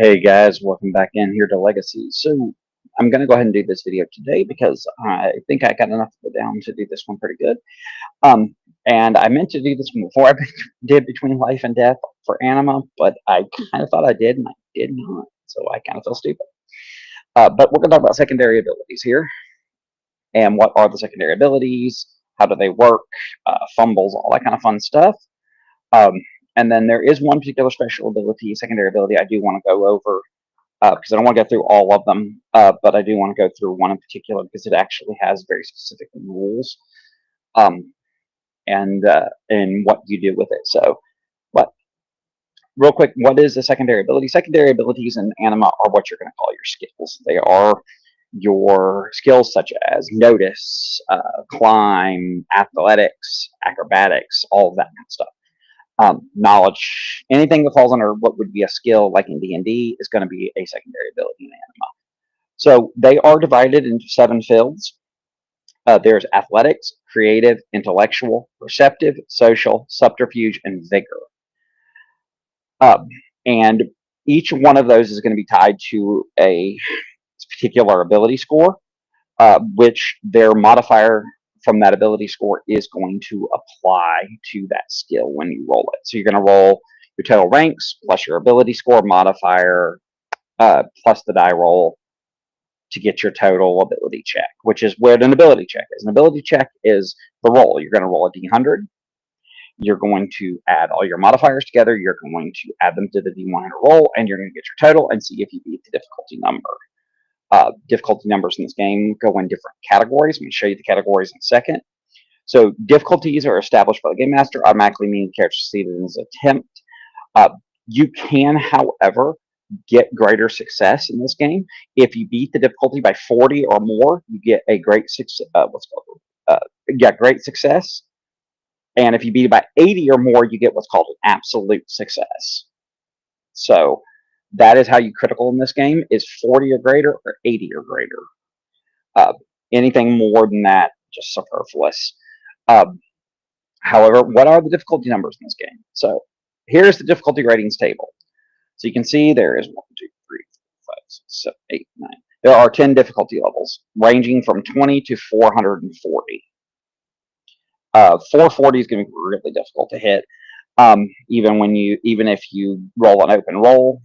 Hey guys, welcome back in here to Legacy. So I'm going to go ahead and do this video today because I think I got enough of it down to do this one pretty good. Um, and I meant to do this one before I did Between Life and Death for Anima, but I kind of thought I did and I did not. So I kind of feel stupid. But we're going to talk about secondary abilities here. And what are the secondary abilities? How do they work? Fumbles, all that kind of fun stuff. Um, and then there is one particular special ability, secondary ability, I do want to go over because I don't want to go through all of them, but I do want to go through one in particular because it actually has very specific rules um, and what you do with it. So, but real quick, what is a secondary ability? Secondary abilities in Anima are what you're going to call your skills. They are your skills such as notice, climb, athletics, acrobatics, all of that kind of stuff. Knowledge, anything that falls under what would be a skill, like in D&D, is going to be a secondary ability in Anima. So they are divided into 7 fields. There's athletics, creative, intellectual, perceptive, social, subterfuge, and vigor. And each one of those is going to be tied to a particular ability score, which their modifier from that ability score is going to apply to that skill when you roll it. So you're going to roll your total ranks plus your ability score modifier plus the die roll to get your total ability check, which is what an ability check is. An ability check is the roll. You're going to roll a D100. You're going to add all your modifiers together. You're going to add them to the D100 roll, and you're going to get your total and see if you beat the difficulty number. Difficulty numbers in this game go in different categories. I'm going to show you the categories in a second. So difficulties are established by the game master, automatically meaning the character succeeded in his attempt. You can, however, get greater success in this game. If you beat the difficulty by 40 or more, you get a great success. Great success. And if you beat it by 80 or more, you get what's called an absolute success. So that is how you critical in this game is 40 or greater or 80 or greater. Anything more than that, just superfluous. However, what are the difficulty numbers in this game? So here's the difficulty ratings table. So you can see there is 1, 2, 3, 4, 5, 6, 7, 8, 9. There are 10 difficulty levels, ranging from 20 to 440. 440 is going to be really difficult to hit, even if you roll an open roll,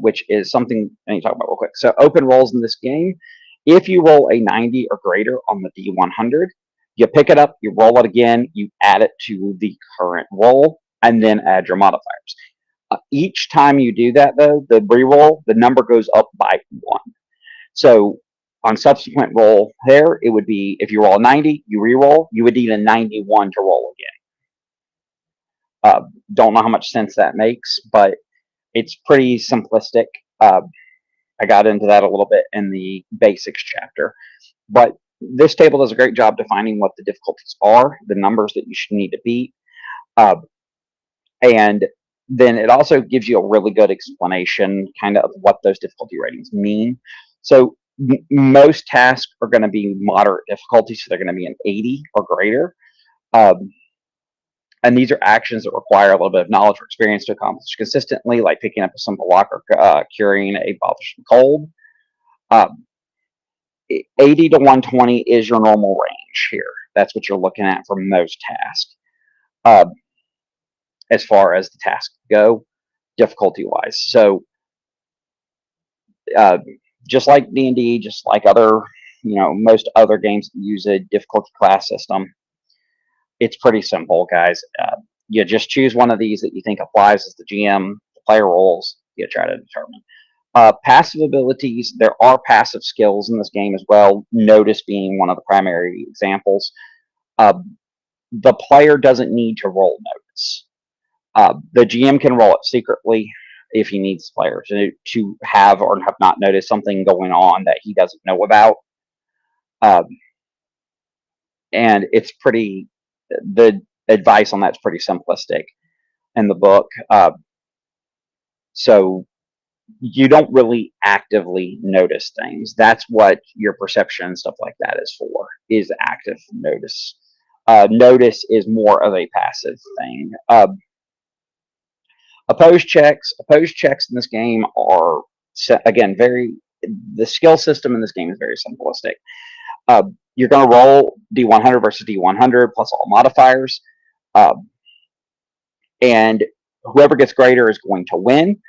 which is something I need to talk about real quick. So open rolls in this game, if you roll a 90 or greater on the D100, you pick it up, you roll it again, you add it to the current roll, and then add your modifiers. Each time you do that, though, the reroll, the number goes up by 1. So on subsequent roll there, it would be if you roll a 90, you reroll, you would need a 91 to roll again. Don't know how much sense that makes, but it's pretty simplistic. I got into that a little bit in the basics chapter, but this table does a great job defining what the difficulties are, the numbers that you should need to beat, and then it also gives you a really good explanation kind of what those difficulty ratings mean. So most tasks are going to be moderate difficulty, so they're going to be an 80 or greater. And these are actions that require a little bit of knowledge or experience to accomplish consistently, like picking up a simple lock or curing a bothersome cold. 80 to 120 is your normal range here. That's what you're looking at for most tasks. As far as the tasks go, difficulty-wise. So just like D&D, just like other, most other games that use a difficulty class system, it's pretty simple, guys. You just choose one of these that you think applies as the GM, the player rolls, you try to determine. Passive abilities, there are passive skills in this game as well, notice being one of the primary examples. The player doesn't need to roll notice. The GM can roll it secretly if he needs players to have or have not noticed something going on that he doesn't know about. And it's pretty, the advice on that's pretty simplistic in the book. So you don't really actively notice things. That's what your perception and stuff like that is for, is active notice. Notice is more of a passive thing. Opposed checks in this game are again, the skill system in this game is very simplistic. You're going to roll D100 versus D100 plus all modifiers, and whoever gets greater is going to win.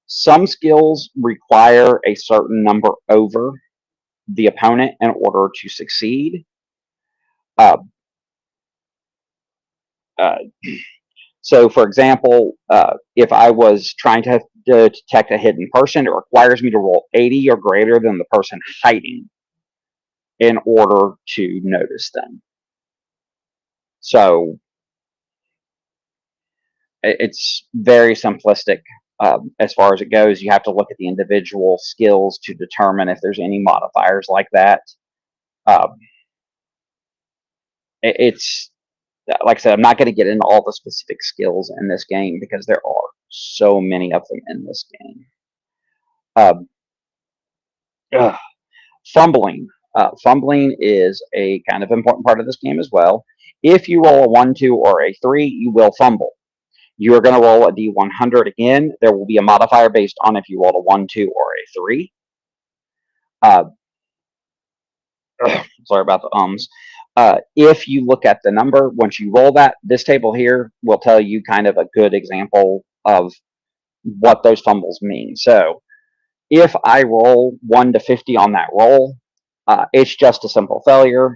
Some skills require a certain number over the opponent in order to succeed. Uh, uh, so, for example, if I was trying to detect a hidden person, it requires me to roll 80 or greater than the person hiding in order to notice them. So it's very simplistic as far as it goes. You have to look at the individual skills to determine if there's any modifiers like that. It's like I said, I'm not going to get into all the specific skills in this game because there are so many of them in this game. Fumbling. Fumbling is a kind of important part of this game as well. If you roll a 1, 2, or a 3, you will fumble. You are going to roll a D100 again. There will be a modifier based on if you rolled a 1, 2, or a 3. Sorry about the ums. If you look at the number, once you roll that, this table here will tell you kind of a good example of what those fumbles mean. So if I roll 1 to 50 on that roll, it's just a simple failure.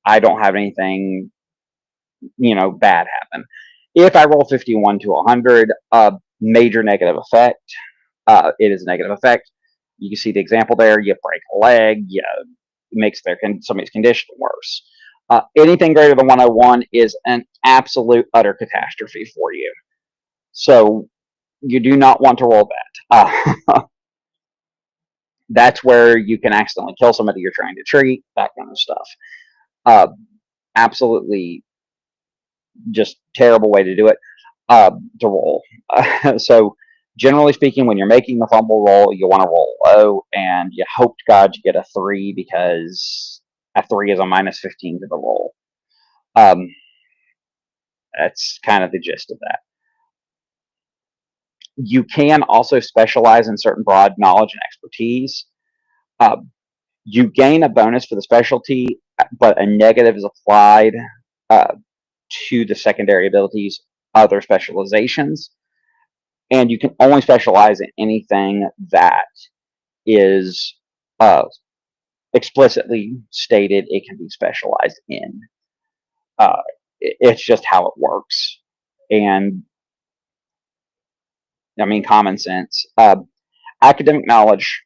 I don't have anything, bad happen. If I roll 51 to 100, a major negative effect. It is a negative effect. You can see the example there. You break a leg. You makes somebody's condition worse. Anything greater than 101 is an absolute utter catastrophe for you. So you do not want to roll that. That's where you can accidentally kill somebody you're trying to treat, that kind of stuff. Absolutely just terrible way to do it, to roll. So generally speaking, when you're making the fumble roll, you want to roll low, and you hope to God you get a 3 because a 3 is a minus 15 to the roll. That's kind of the gist of that. You can also specialize in certain broad knowledge and expertise. You gain a bonus for the specialty, but a negative is applied to the secondary abilities, other specializations. And you can only specialize in anything that is explicitly stated it can be specialized in. It's just how it works. And I mean, common sense. Academic knowledge,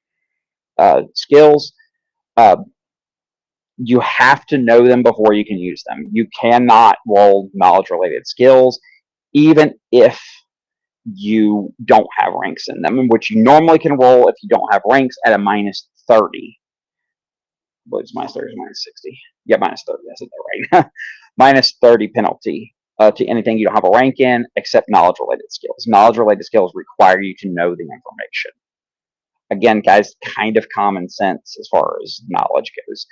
skills, you have to know them before you can use them. You cannot roll knowledge-related skills, even if you don't have ranks in them, which you normally can roll if you don't have ranks at a minus 30. What is minus 30? Minus 60. Yeah, minus 30. I said that right. Minus 30 penalty to anything you don't have a rank in, except knowledge-related skills. Knowledge-related skills require you to know the information. Again, guys, kind of common sense as far as knowledge goes.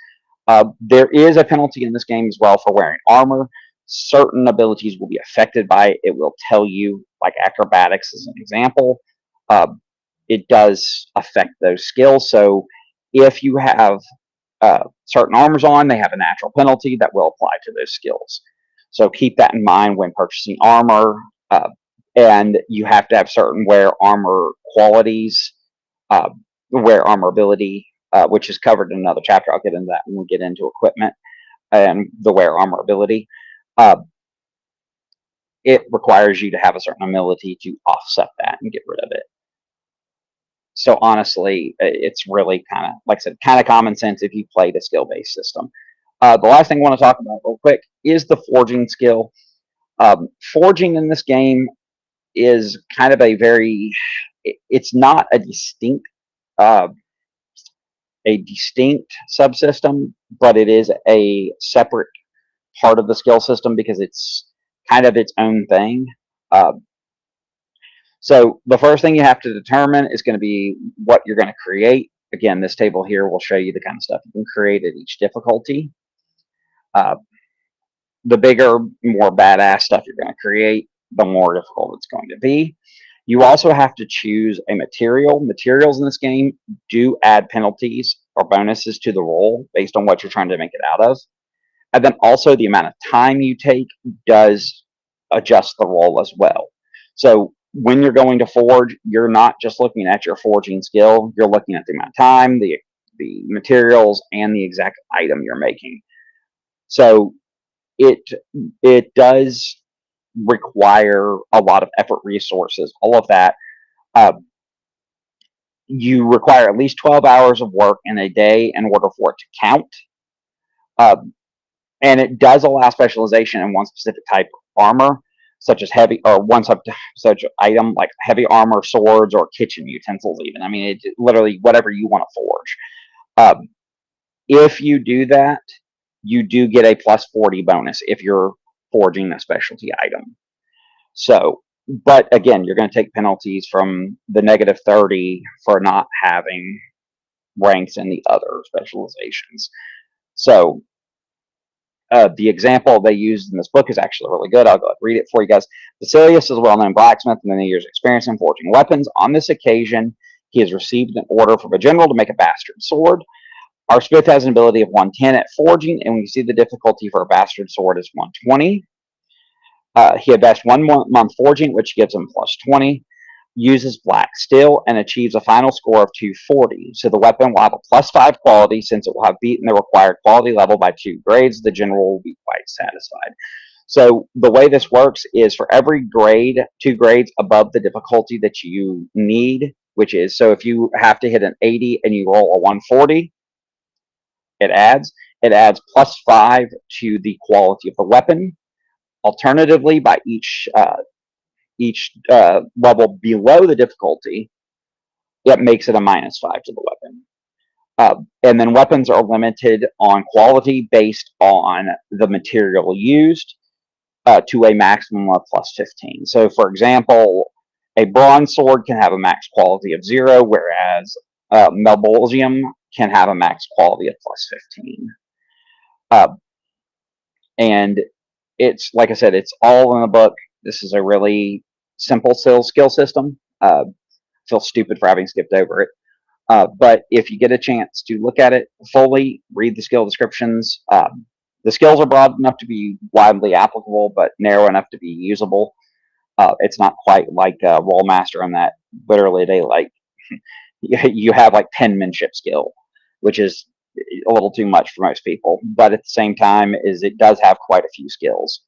There is a penalty in this game as well for wearing armor. Certain abilities will be affected by it. It will tell you, like acrobatics as an example. It does affect those skills. So if you have certain armors on, they have a natural penalty that will apply to those skills. So keep that in mind when purchasing armor. And you have to have certain wear armor qualities, wear armor ability, which is covered in another chapter. I'll get into that when we get into equipment and the wear armor ability. It requires you to have a certain ability to offset that and get rid of it. So honestly, it's really kind of, like I said, kind of common sense if you played a skill-based system. The last thing I want to talk about real quick is the forging skill. Forging in this game is kind of it's not a distinct subsystem, but it is a separate part of the skill system because it's kind of its own thing. So the first thing you have to determine is going to be what you're going to create. Again, this table here will show you the kind of stuff you can create at each difficulty. The bigger, more badass stuff you're going to create, the more difficult it's going to be. You also have to choose a material. Materials in this game do add penalties or bonuses to the roll based on what you're trying to make it out of. And then also the amount of time you take does adjust the roll as well. So when you're going to forge, you're not just looking at your forging skill, you're looking at the amount of time, the materials, and the exact item you're making. So it does require a lot of effort, resources, all of that. Uh, you require at least 12 hours of work in a day in order for it to count. Uh, and it does allow specialization in one specific type of armor, such as heavy, or one such item like heavy armor, swords, or kitchen utensils. Even, I mean, it literally whatever you want to forge. If you do that, you do get a plus 40 bonus if you're forging a specialty item. So, but again, you're going to take penalties from the negative 30 for not having ranks in the other specializations. So, the example they used in this book is actually really good. I'll go ahead and read it for you guys. Basilius is a well-known blacksmith with many years' experience in forging weapons. On this occasion, he has received an order from a general to make a bastard sword. Our smith has an ability of 110 at forging, and we see the difficulty for a bastard sword is 120. He invests 1 month forging, which gives him plus 20. Uses black steel and achieves a final score of 240. So the weapon will have a plus 5 quality since it will have beaten the required quality level by 2 grades. The general will be quite satisfied. So the way this works is for every grade, 2 grades above the difficulty that you need, which is, so if you have to hit an 80 and you roll a 140, it adds plus 5 to the quality of the weapon. Alternatively, by each level below the difficulty, it makes it a minus 5 to the weapon. And then weapons are limited on quality based on the material used to a maximum of plus 15. So, for example, a bronze sword can have a max quality of 0, whereas Melbolgium can have a max quality of plus 15. And it's, like I said, it's all in the book. This is a really simple skill system. I feel stupid for having skipped over it. But if you get a chance to look at it fully, read the skill descriptions. The skills are broad enough to be widely applicable, but narrow enough to be usable. It's not quite like Rollmaster in that literally they like you have like penmanship skill, which is a little too much for most people. But at the same time, is it does have quite a few skills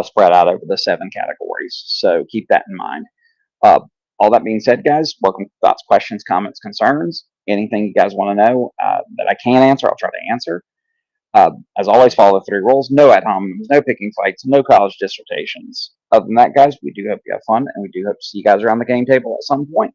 spread out over the 7 categories. So keep that in mind. All that being said, guys, welcome to thoughts, questions, comments, concerns. Anything you guys want to know that I can answer, I'll try to answer. As always, follow the 3 rules: no ad hominems, no picking fights, no college dissertations. Other than that, guys, we do hope you have fun, and we do hope to see you guys around the game table at some point.